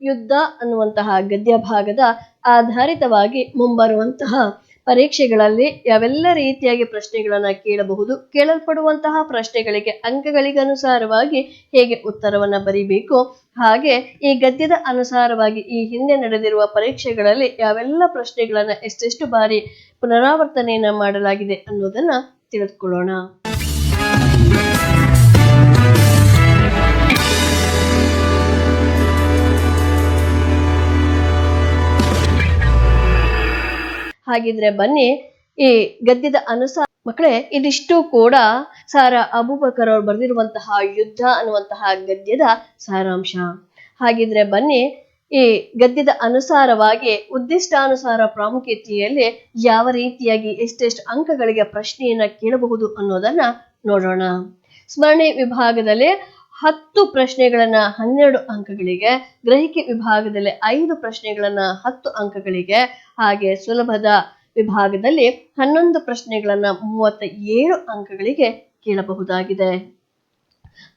ಯುದ್ಧ ಅನ್ನುವಂತಹ ಗದ್ಯ ಭಾಗದ ಆಧಾರಿತವಾಗಿ ಮುಂಬರುವಂತಹ ಪರೀಕ್ಷೆಗಳಲ್ಲಿ ಯಾವೆಲ್ಲ ರೀತಿಯಾಗಿ ಪ್ರಶ್ನೆಗಳನ್ನ ಕೇಳಬಹುದು, ಕೇಳಲ್ಪಡುವಂತಹ ಪ್ರಶ್ನೆಗಳಿಗೆ ಅಂಕಗಳಿಗನುಸಾರವಾಗಿ ಹೇಗೆ ಉತ್ತರವನ್ನ ಬರೀಬೇಕು, ಹಾಗೆ ಈ ಗದ್ಯದ ಅನುಸಾರವಾಗಿ ಈ ಹಿಂದೆ ನಡೆದಿರುವ ಪರೀಕ್ಷೆಗಳಲ್ಲಿ ಯಾವೆಲ್ಲ ಪ್ರಶ್ನೆಗಳನ್ನ ಎಷ್ಟೆಷ್ಟು ಬಾರಿ ಪುನರಾವರ್ತನೆಯನ್ನ ಮಾಡಲಾಗಿದೆ ಅನ್ನೋದನ್ನ ತಿಳಿದುಕೊಳ್ಳೋಣ. ಹಾಗಿದ್ರೆ ಬನ್ನಿ ಈ ಗದ್ಯದ ಅನುಸಾರ ಮಕ್ಕಳೇ, ಇದಿಷ್ಟು ಕೂಡ ಸಾರಾ ಅಬೂಬಕರ್ ಅವರು ಬರೆದಿರುವಂತಹ ಯುದ್ಧ ಅನ್ನುವಂತಹ ಗದ್ಯದ ಸಾರಾಂಶ. ಹಾಗಿದ್ರೆ ಬನ್ನಿ ಈ ಗದ್ಯದ ಅನುಸಾರವಾಗಿ ಉದ್ದಿಷ್ಟಾನುಸಾರ ಪ್ರಾಮುಖ್ಯತೆಯಲ್ಲಿ ಯಾವ ರೀತಿಯಾಗಿ ಎಷ್ಟೆಷ್ಟು ಅಂಕಗಳಿಗೆ ಪ್ರಶ್ನೆಯನ್ನ ಕೇಳಬಹುದು ಅನ್ನೋದನ್ನ ನೋಡೋಣ. ಸ್ಮರಣೆ ವಿಭಾಗದಲ್ಲಿ 10 ಪ್ರಶ್ನೆಗಳನ್ನ 12 ಅಂಕಗಳಿಗೆ, ಗ್ರಹಿಕೆ ವಿಭಾಗದಲ್ಲಿ 5 ಪ್ರಶ್ನೆಗಳನ್ನ 10 ಅಂಕಗಳಿಗೆ, ಹಾಗೆ ಸುಲಭದ ವಿಭಾಗದಲ್ಲಿ 11 ಪ್ರಶ್ನೆಗಳನ್ನ 37 ಅಂಕಗಳಿಗೆ ಕೇಳಬಹುದಾಗಿದೆ.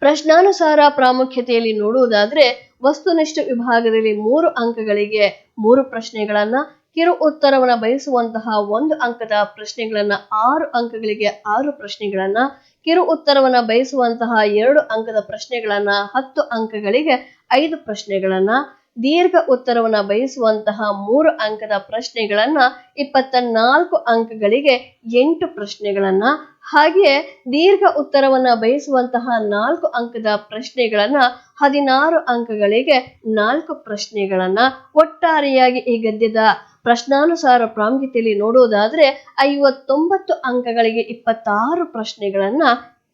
ಪ್ರಶ್ನಾನುಸಾರ ಪ್ರಾಮುಖ್ಯತೆಯಲ್ಲಿ ನೋಡುವುದಾದ್ರೆ ವಸ್ತುನಿಷ್ಠ ವಿಭಾಗದಲ್ಲಿ 3 ಅಂಕಗಳಿಗೆ 3 ಪ್ರಶ್ನೆಗಳನ್ನ, ಕಿರು ಉತ್ತರವನ್ನ ಬಯಸುವಂತಹ 1 ಅಂಕದ ಪ್ರಶ್ನೆಗಳನ್ನ 6 ಅಂಕಗಳಿಗೆ 6 ಪ್ರಶ್ನೆಗಳನ್ನ, ಕಿರು ಉತ್ತರವನ್ನ ಬಯಸುವಂತಹ 2 ಅಂಕದ ಪ್ರಶ್ನೆಗಳನ್ನ 10 ಅಂಕಗಳಿಗೆ 5 ಪ್ರಶ್ನೆಗಳನ್ನ, ದೀರ್ಘ ಉತ್ತರವನ್ನ ಬಯಸುವಂತಹ 3 ಅಂಕದ ಪ್ರಶ್ನೆಗಳನ್ನ 24 ಅಂಕಗಳಿಗೆ 8 ಪ್ರಶ್ನೆಗಳನ್ನ, ಹಾಗೆಯೇ ದೀರ್ಘ ಉತ್ತರವನ್ನ ಬಯಸುವಂತಹ 4 ಅಂಕದ ಪ್ರಶ್ನೆಗಳನ್ನ 16 ಅಂಕಗಳಿಗೆ 4 ಪ್ರಶ್ನೆಗಳನ್ನ, ಒಟ್ಟಾರೆಯಾಗಿ ಈ ಗದ್ಯದ ಪ್ರಶ್ನಾನುಸಾರ ಪ್ರಾಮುಖ್ಯತೆಯಲ್ಲಿ ನೋಡುವುದಾದ್ರೆ 59 ಅಂಕಗಳಿಗೆ 26 ಪ್ರಶ್ನೆಗಳನ್ನ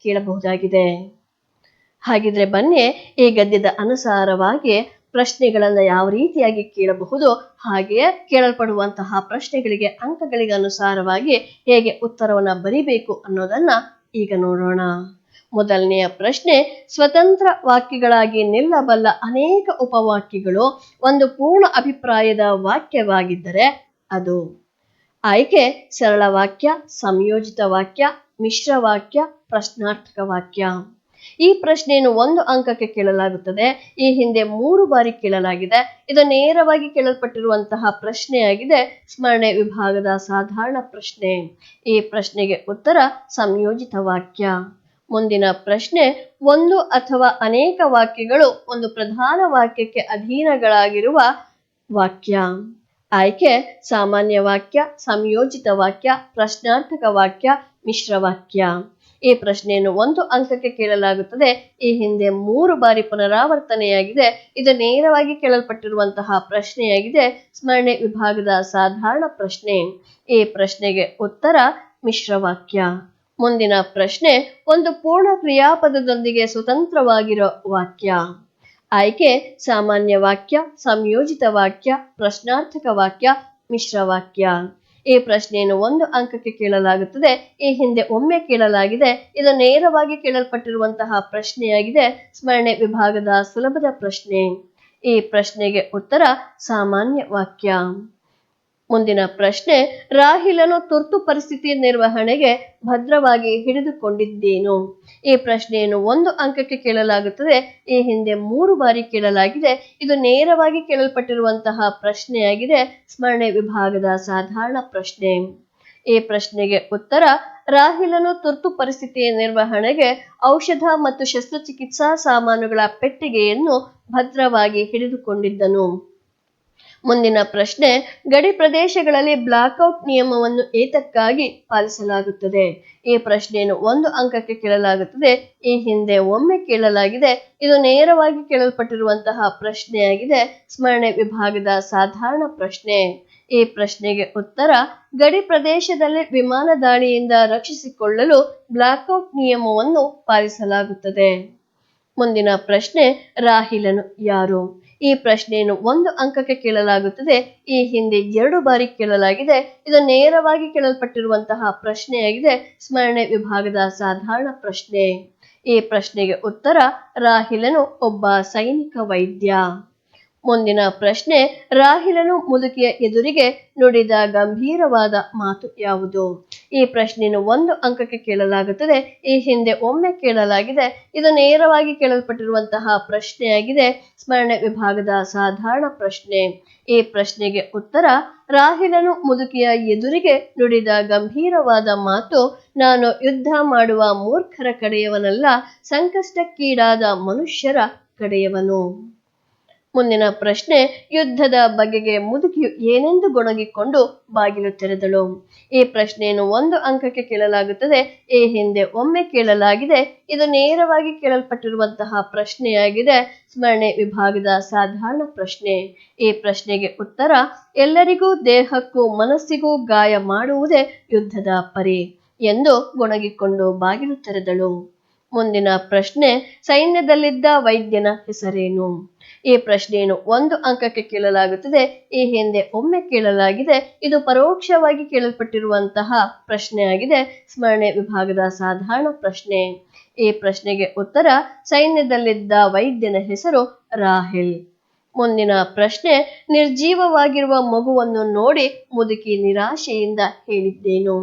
ಕೇಳಬಹುದಾಗಿದೆ. ಹಾಗಿದ್ರೆ ಬನ್ನಿ ಈ ಗದ್ಯದ ಅನುಸಾರವಾಗಿ ಪ್ರಶ್ನೆಗಳನ್ನ ಯಾವ ರೀತಿಯಾಗಿ ಕೇಳಬಹುದು, ಹಾಗೆಯೇ ಕೇಳಲ್ಪಡುವಂತಹ ಪ್ರಶ್ನೆಗಳಿಗೆ ಅಂಕಗಳಿಗೆ ಅನುಸಾರವಾಗಿ ಹೇಗೆ ಉತ್ತರವನ್ನ ಬರಿಬೇಕು ಅನ್ನೋದನ್ನ ಈಗ ನೋಡೋಣ. ಮೊದಲನೆಯ ಪ್ರಶ್ನೆ, ಸ್ವತಂತ್ರ ವಾಕ್ಯಗಳಾಗಿ ನಿಲ್ಲಬಲ್ಲ ಅನೇಕ ಉಪವಾಕ್ಯಗಳು ಒಂದು ಪೂರ್ಣ ಅಭಿಪ್ರಾಯದ ವಾಕ್ಯವಾಗಿದ್ದರೆ ಅದು ಆಯ್ಕೆ ಸರಳ ವಾಕ್ಯ, ಸಂಯೋಜಿತ ವಾಕ್ಯ, ಮಿಶ್ರ ವಾಕ್ಯ, ಪ್ರಶ್ನಾರ್ಥಕ ವಾಕ್ಯ. ಈ ಪ್ರಶ್ನೆಯನ್ನು 1 ಅಂಕಕ್ಕೆ ಕೇಳಲಾಗುತ್ತದೆ. ಈ ಹಿಂದೆ 3 ಬಾರಿ ಕೇಳಲಾಗಿದೆ. ಇದು ನೇರವಾಗಿ ಕೇಳಲ್ಪಟ್ಟಿರುವಂತಹ ಪ್ರಶ್ನೆಯಾಗಿದೆ. ಸ್ಮರಣೆ ವಿಭಾಗದ ಸಾಧಾರಣ ಪ್ರಶ್ನೆ. ಈ ಪ್ರಶ್ನೆಗೆ ಉತ್ತರ ಸಂಯೋಜಿತ ವಾಕ್ಯ. ಮುಂದಿನ ಪ್ರಶ್ನೆ, ಒಂದು ಅಥವಾ ಅನೇಕ ವಾಕ್ಯಗಳು ಒಂದು ಪ್ರಧಾನ ವಾಕ್ಯಕ್ಕೆ ಅಧೀನಗಳಾಗಿರುವ ವಾಕ್ಯ. ಆಯ್ಕೆ ಸಾಮಾನ್ಯ ವಾಕ್ಯ, ಸಂಯೋಜಿತ ವಾಕ್ಯ, ಪ್ರಶ್ನಾರ್ಥಕ ವಾಕ್ಯ, ಮಿಶ್ರ ವಾಕ್ಯ. ಈ ಪ್ರಶ್ನೆಯನ್ನು 1 ಅಂಕಕ್ಕೆ ಕೇಳಲಾಗುತ್ತದೆ. ಈ ಹಿಂದೆ 3 ಬಾರಿ ಪುನರಾವರ್ತನೆಯಾಗಿದೆ. ಇದು ನೇರವಾಗಿ ಕೇಳಲ್ಪಟ್ಟಿರುವಂತಹ ಪ್ರಶ್ನೆಯಾಗಿದೆ. ಸ್ಮರಣೆ ವಿಭಾಗದ ಸಾಧಾರಣ ಪ್ರಶ್ನೆ. ಈ ಪ್ರಶ್ನೆಗೆ ಉತ್ತರ ಮಿಶ್ರ ವಾಕ್ಯ. ಮುಂದಿನ ಪ್ರಶ್ನೆ, ಒಂದು ಪೂರ್ಣ ಕ್ರಿಯಾಪದದೊಂದಿಗೆ ಸ್ವತಂತ್ರವಾಗಿರೋ ವಾಕ್ಯ. ಆಯ್ಕೆ ಸಾಮಾನ್ಯ ವಾಕ್ಯ, ಸಂಯೋಜಿತ ವಾಕ್ಯ, ಪ್ರಶ್ನಾರ್ಥಕ ವಾಕ್ಯ, ಮಿಶ್ರ ವಾಕ್ಯ. ಈ ಪ್ರಶ್ನೆಯನ್ನು 1 ಅಂಕಕ್ಕೆ ಕೇಳಲಾಗುತ್ತದೆ. ಈ ಹಿಂದೆ ಒಮ್ಮೆ ಕೇಳಲಾಗಿದೆ. ಇದು ನೇರವಾಗಿ ಕೇಳಲ್ಪಟ್ಟಿರುವಂತಹ ಪ್ರಶ್ನೆಯಾಗಿದೆ. ಸ್ಮರಣೆ ವಿಭಾಗದ ಸುಲಭದ ಪ್ರಶ್ನೆ. ಈ ಪ್ರಶ್ನೆಗೆ ಉತ್ತರ ಸಾಮಾನ್ಯ ವಾಕ್ಯ. ಮುಂದಿನ ಪ್ರಶ್ನೆ, ರಾಹಿಲನು ತುರ್ತು ಪರಿಸ್ಥಿತಿ ನಿರ್ವಹಣೆಗೆ ಭದ್ರವಾಗಿ ಹಿಡಿದುಕೊಂಡಿದ್ದೇನು. ಈ ಪ್ರಶ್ನೆಯನ್ನು 1 ಅಂಕಕ್ಕೆ ಕೇಳಲಾಗುತ್ತದೆ. ಈ ಹಿಂದೆ 3 ಬಾರಿ ಕೇಳಲಾಗಿದೆ. ಇದು ನೇರವಾಗಿ ಕೇಳಲ್ಪಟ್ಟಿರುವಂತಹ ಪ್ರಶ್ನೆಯಾಗಿದೆ. ಸ್ಮರಣೆ ವಿಭಾಗದ ಸಾಧಾರಣ ಪ್ರಶ್ನೆ. ಈ ಪ್ರಶ್ನೆಗೆ ಉತ್ತರ ರಾಹಿಲನು ತುರ್ತು ಪರಿಸ್ಥಿತಿ ನಿರ್ವಹಣೆಗೆ ಔಷಧ ಮತ್ತು ಶಸ್ತ್ರಚಿಕಿತ್ಸಾ ಸಾಮಾನುಗಳ ಪೆಟ್ಟಿಗೆಯನ್ನು ಭದ್ರವಾಗಿ ಹಿಡಿದುಕೊಂಡಿದ್ದನು. ಮುಂದಿನ ಪ್ರಶ್ನೆ, ಗಡಿ ಪ್ರದೇಶಗಳಲ್ಲಿ ಬ್ಲಾಕ್ಔಟ್ ನಿಯಮವನ್ನು ಏತಕ್ಕಾಗಿ ಪಾಲಿಸಲಾಗುತ್ತದೆ. ಈ ಪ್ರಶ್ನೆಯನ್ನು 1 ಅಂಕಕ್ಕೆ ಕೇಳಲಾಗುತ್ತದೆ. ಈ ಹಿಂದೆ ಒಮ್ಮೆ ಕೇಳಲಾಗಿದೆ. ಇದು ನೇರವಾಗಿ ಕೇಳಲ್ಪಟ್ಟಿರುವಂತಹ ಪ್ರಶ್ನೆಯಾಗಿದೆ. ಸ್ಮರಣೆ ವಿಭಾಗದ ಸಾಧಾರಣ ಪ್ರಶ್ನೆ. ಈ ಪ್ರಶ್ನೆಗೆ ಉತ್ತರ ಗಡಿ ಪ್ರದೇಶದಲ್ಲಿ ವಿಮಾನ ದಾಳಿಯಿಂದ ರಕ್ಷಿಸಿಕೊಳ್ಳಲು ಬ್ಲಾಕ್ಔಟ್ ನಿಯಮವನ್ನು ಪಾಲಿಸಲಾಗುತ್ತದೆ. ಮುಂದಿನ ಪ್ರಶ್ನೆ, ರಾಹಿಲನು ಯಾರು. ಈ ಪ್ರಶ್ನೆಯನ್ನು 1 ಅಂಕಕ್ಕೆ ಕೇಳಲಾಗುತ್ತದೆ. ಈ ಹಿಂದೆ 2 ಬಾರಿ ಕೇಳಲಾಗಿದೆ. ಇದು ನೇರವಾಗಿ ಕೇಳಲ್ಪಟ್ಟಿರುವಂತಹ ಪ್ರಶ್ನೆಯಾಗಿದೆ. ಸ್ಮರಣೆ ವಿಭಾಗದ ಸಾಧಾರಣ ಪ್ರಶ್ನೆ. ಈ ಪ್ರಶ್ನೆಗೆ ಉತ್ತರ ರಾಹಿಲನು ಒಬ್ಬ ಸೈನಿಕ ವೈದ್ಯ. ಮುಂದಿನ ಪ್ರಶ್ನೆ, ರಾಹಿಲನು ಮುದುಕಿಯ ಎದುರಿಗೆ ನುಡಿದ ಗಂಭೀರವಾದ ಮಾತು ಯಾವುದು? ಈ ಪ್ರಶ್ನೆಯನ್ನು 1 ಅಂಕಕ್ಕೆ ಕೇಳಲಾಗುತ್ತದೆ. ಈ ಹಿಂದೆ ಒಮ್ಮೆ ಕೇಳಲಾಗಿದೆ. ಇದು ನೇರವಾಗಿ ಕೇಳಲ್ಪಟ್ಟಿರುವಂತಹ ಪ್ರಶ್ನೆಯಾಗಿದೆ. ಸ್ಮರಣೆ ವಿಭಾಗದ ಸಾಧಾರಣ ಪ್ರಶ್ನೆ. ಈ ಪ್ರಶ್ನೆಗೆ ಉತ್ತರ, ರಾಹಿಲನು ಮುದುಕಿಯ ಎದುರಿಗೆ ನುಡಿದ ಗಂಭೀರವಾದ ಮಾತು, ನಾನು ಯುದ್ಧ ಮಾಡುವ ಮೂರ್ಖರ ಕಡೆಯವನಲ್ಲ, ಸಂಕಷ್ಟಕ್ಕೀಡಾದ ಮನುಷ್ಯರ ಕಡೆಯವನು. ಮುಂದಿನ ಪ್ರಶ್ನೆ, ಯುದ್ಧದ ಬಗೆಗೆ ಮುದುಕಿಯು ಏನೆಂದು ಗೊಣಗಿಕೊಂಡು ಬಾಗಿಲು ತೆರೆದಳು? ಈ ಪ್ರಶ್ನೆಯನ್ನು 1 ಅಂಕಕ್ಕೆ ಕೇಳಲಾಗುತ್ತದೆ. ಈ ಹಿಂದೆ ಒಮ್ಮೆ ಕೇಳಲಾಗಿದೆ. ಇದು ನೇರವಾಗಿ ಕೇಳಲ್ಪಟ್ಟಿರುವಂತಹ ಪ್ರಶ್ನೆಯಾಗಿದೆ. ಸ್ಮರಣೆ ವಿಭಾಗದ ಸಾಧಾರಣ ಪ್ರಶ್ನೆ. ಈ ಪ್ರಶ್ನೆಗೆ ಉತ್ತರ, ಎಲ್ಲರಿಗೂ ದೇಹಕ್ಕೂ ಮನಸ್ಸಿಗೂ ಗಾಯ ಮಾಡುವುದೇ ಯುದ್ಧದ ಪರಿ ಎಂದು ಗೊಣಗಿಕೊಂಡು ಬಾಗಿಲು ತೆರೆದಳು. ಮುಂದಿನ ಪ್ರಶ್ನೆ, ಸೈನ್ಯದಲ್ಲಿದ್ದ ವೈದ್ಯನ ಹೆಸರೇನು? ಈ ಪ್ರಶ್ನೆಯನ್ನು 1 ಅಂಕಕ್ಕೆ ಕೇಳಲಾಗುತ್ತದೆ. ಈ ಹಿಂದೆ ಒಮ್ಮೆ ಕೇಳಲಾಗಿದೆ. ಇದು ಪರೋಕ್ಷವಾಗಿ ಕೇಳಲ್ಪಟ್ಟಿರುವಂತಹ ಪ್ರಶ್ನೆಯಾಗಿದೆ. ಸ್ಮರಣೆ ವಿಭಾಗದ ಸಾಧಾರಣ ಪ್ರಶ್ನೆ. ಈ ಪ್ರಶ್ನೆಗೆ ಉತ್ತರ, ಸೈನ್ಯದಲ್ಲಿದ್ದ ವೈದ್ಯನ ಹೆಸರು ರಾಹೇಲ್. ಮುಂದಿನ ಪ್ರಶ್ನೆ, ನಿರ್ಜೀವವಾಗಿರುವ ಮಗುವನ್ನು ನೋಡಿ ಮುದುಕಿ ನಿರಾಶೆಯಿಂದ ಹೇಳಿದ್ದೇನು?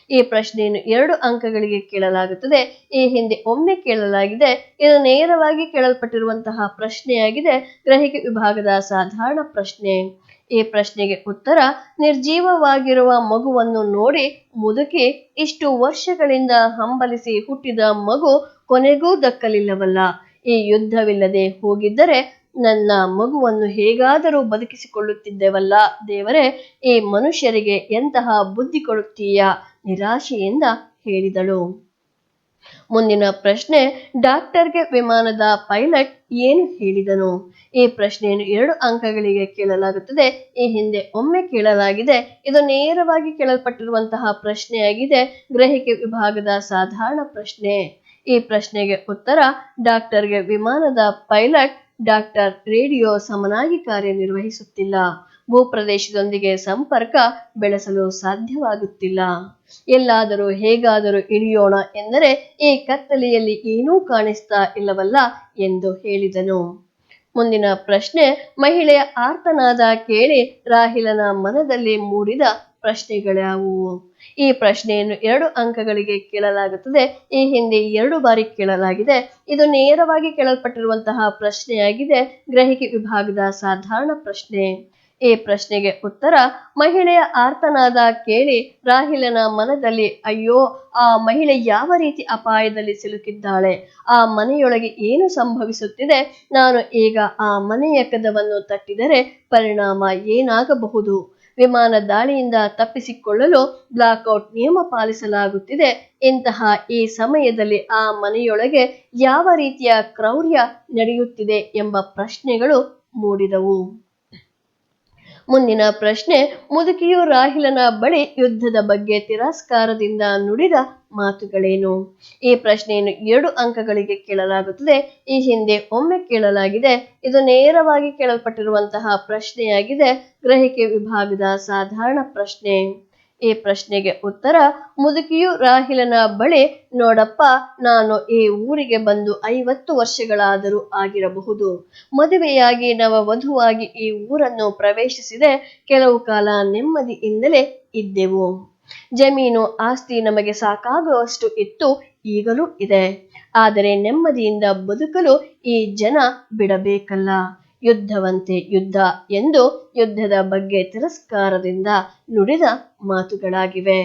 ಈ ಪ್ರಶ್ನೆಯನ್ನು 2 ಅಂಕಗಳಿಗೆ ಕೇಳಲಾಗುತ್ತದೆ. ಈ ಹಿಂದೆ ಒಮ್ಮೆ ಕೇಳಲಾಗಿದೆ. ಇದು ನೇರವಾಗಿ ಕೇಳಲ್ಪಟ್ಟಿರುವಂತಹ ಪ್ರಶ್ನೆಯಾಗಿದೆ. ಗ್ರಹಿಕೆ ವಿಭಾಗದ ಸಾಧಾರಣ ಪ್ರಶ್ನೆ. ಈ ಪ್ರಶ್ನೆಗೆ ಉತ್ತರ, ನಿರ್ಜೀವವಾಗಿರುವ ಮಗುವನ್ನು ನೋಡಿ ಮುದುಕಿ, ಇಷ್ಟು ವರ್ಷಗಳಿಂದ ಹಂಬಲಿಸಿ ಹುಟ್ಟಿದ ಮಗು ಕೊನೆಗೂ ದಕ್ಕಲಿಲ್ಲವಲ್ಲ. ಈ ಯುದ್ಧವಿಲ್ಲದೆ ಹೋಗಿದ್ದರೆ ನನ್ನ ಮಗುವನ್ನು ಹೇಗಾದರೂ ಬದುಕಿಸಿಕೊಳ್ಳುತ್ತಿದ್ದೆವಲ್ಲ ದೇವರೇ, ಈ ಮನುಷ್ಯರಿಗೆ ಎಂತಹ ಬುದ್ಧಿ ಕೊಡುತ್ತೀಯಾ? ನಿರಾಶೆಯಿಂದ ಹೇಳಿದಳು. ಮುಂದಿನ ಪ್ರಶ್ನೆ, ಡಾಕ್ಟರ್ಗೆ ವಿಮಾನದ ಪೈಲಟ್ ಏನು ಹೇಳಿದನು? ಈ ಪ್ರಶ್ನೆಯನ್ನು 2 ಅಂಕಗಳಿಗೆ ಕೇಳಲಾಗುತ್ತದೆ. ಈ ಹಿಂದೆ ಒಮ್ಮೆ ಕೇಳಲಾಗಿದೆ. ಇದು ನೇರವಾಗಿ ಕೇಳಲ್ಪಟ್ಟಿರುವಂತಹ ಪ್ರಶ್ನೆಯಾಗಿದೆ. ಗ್ರಹಿಕೆ ವಿಭಾಗದ ಸಾಧಾರಣ ಪ್ರಶ್ನೆ. ಈ ಪ್ರಶ್ನೆಗೆ ಉತ್ತರ, ಡಾಕ್ಟರ್ಗೆ ವಿಮಾನದ ಪೈಲಟ್, ಡಾಕ್ಟರ್ ರೇಡಿಯೋ ಸಮನಾಗಿ ಕಾರ್ಯನಿರ್ವಹಿಸುತ್ತಿಲ್ಲ. ಭೂಪ್ರದೇಶದೊಂದಿಗೆ ಸಂಪರ್ಕ ಬೆಳೆಸಲು ಸಾಧ್ಯವಾಗುತ್ತಿಲ್ಲ. ಎಲ್ಲಾದರೂ ಹೇಗಾದರೂ ಇಳಿಯೋಣ ಎಂದರೆ ಈ ಕತ್ತಲೆಯಲ್ಲಿ ಏನೂ ಕಾಣಿಸ್ತಾ ಇಲ್ಲವಲ್ಲ ಎಂದು ಹೇಳಿದನು. ಮುಂದಿನ ಪ್ರಶ್ನೆ, ಮಹಿಳೆಯ ಆರ್ತನಾದ ಕೇಳಿ ರಾಹಿಲನ ಮನದಲ್ಲಿ ಮೂಡಿದ ಪ್ರಶ್ನೆಗಳ್ಯಾವುವು? ಈ ಪ್ರಶ್ನೆಯನ್ನು 2 ಅಂಕಗಳಿಗೆ ಕೇಳಲಾಗುತ್ತದೆ. ಈ ಹಿಂದೆ 2 ಬಾರಿ ಕೇಳಲಾಗಿದೆ. ಇದು ನೇರವಾಗಿ ಕೇಳಲ್ಪಟ್ಟಿರುವಂತಹ ಪ್ರಶ್ನೆಯಾಗಿದೆ. ಗ್ರಹಿಕೆ ವಿಭಾಗದ ಸಾಧಾರಣ ಪ್ರಶ್ನೆ. ಈ ಪ್ರಶ್ನೆಗೆ ಉತ್ತರ, ಮಹಿಳೆಯ ಆರ್ತನಾದ ಕೇಳಿ ರಾಹಿಲನ ಮನದಲ್ಲಿ, ಅಯ್ಯೋ, ಆ ಮಹಿಳೆ ಯಾವ ರೀತಿ ಅಪಾಯದಲ್ಲಿ ಸಿಲುಕಿದ್ದಾಳೆ? ಆ ಮನೆಯೊಳಗೆ ಏನು ಸಂಭವಿಸುತ್ತಿದೆ? ನಾನು ಈಗ ಆ ಮನೆಯ ಕದವನ್ನು ತಟ್ಟಿದರೆ ಪರಿಣಾಮ ಏನಾಗಬಹುದು? ವಿಮಾನ ದಾಳಿಯಿಂದ ತಪ್ಪಿಸಿಕೊಳ್ಳಲು ಬ್ಲಾಕ್ಔಟ್ ನಿಯಮ ಪಾಲಿಸಲಾಗುತ್ತಿದೆ. ಇಂತಹ ಈ ಸಮಯದಲ್ಲಿ ಆ ಮನೆಯೊಳಗೆ ಯಾವ ರೀತಿಯ ಕ್ರೌರ್ಯ ನಡೆಯುತ್ತಿದೆ ಎಂಬ ಪ್ರಶ್ನೆಗಳು ಮೂಡಿದವು. ಮುಂದಿನ ಪ್ರಶ್ನೆ, ಮುದುಕಿಯು ರಾಹಿಲನ ಬಳಿ ಯುದ್ಧದ ಬಗ್ಗೆ ತಿರಸ್ಕಾರದಿಂದ ನುಡಿದ ಮಾತುಗಳೇನು? ಈ ಪ್ರಶ್ನೆಯನ್ನು 2 ಅಂಕಗಳಿಗೆ ಕೇಳಲಾಗುತ್ತದೆ. ಈ ಹಿಂದೆ ಒಮ್ಮೆ ಕೇಳಲಾಗಿದೆ. ಇದು ನೇರವಾಗಿ ಕೇಳಲ್ಪಟ್ಟಿರುವಂತಹ ಪ್ರಶ್ನೆಯಾಗಿದೆ. ಗ್ರಹಿಕೆ ವಿಭಾಗದ ಸಾಧಾರಣ ಪ್ರಶ್ನೆ. ಈ ಪ್ರಶ್ನೆಗೆ ಉತ್ತರ, ಮುದುಕಿಯು ರಾಹಿಲನ ಬಳಿ, ನೋಡಪ್ಪ, ನಾನು ಈ ಊರಿಗೆ ಬಂದು 50 ವರ್ಷಗಳಾದರೂ ಆಗಿರಬಹುದು. ಮದುವೆಯಾಗಿ ನವವಧುವಾಗಿ ಈ ಊರನ್ನು ಪ್ರವೇಶಿಸಿದೆ. ಕೆಲವು ಕಾಲ ನೆಮ್ಮದಿಯಿಂದಲೇ ಇದ್ದೆವು. ಜಮೀನು ಆಸ್ತಿ ನಮಗೆ ಸಾಕಾಗುವಷ್ಟು ಇತ್ತು, ಈಗಲೂ ಇದೆ. ಆದರೆ ನೆಮ್ಮದಿಯಿಂದ ಬದುಕಲು ಈ ಜನ ಬಿಡಬೇಕಲ್ಲ. ಯುದ್ಧವಂತೆ ಯುದ್ಧ ಎಂದು ಯುದ್ಧದ ಬಗ್ಗೆ ತಿರಸ್ಕಾರದಿಂದ ನುಡಿದ ಮಾತುಗಳಾಗಿವೆ.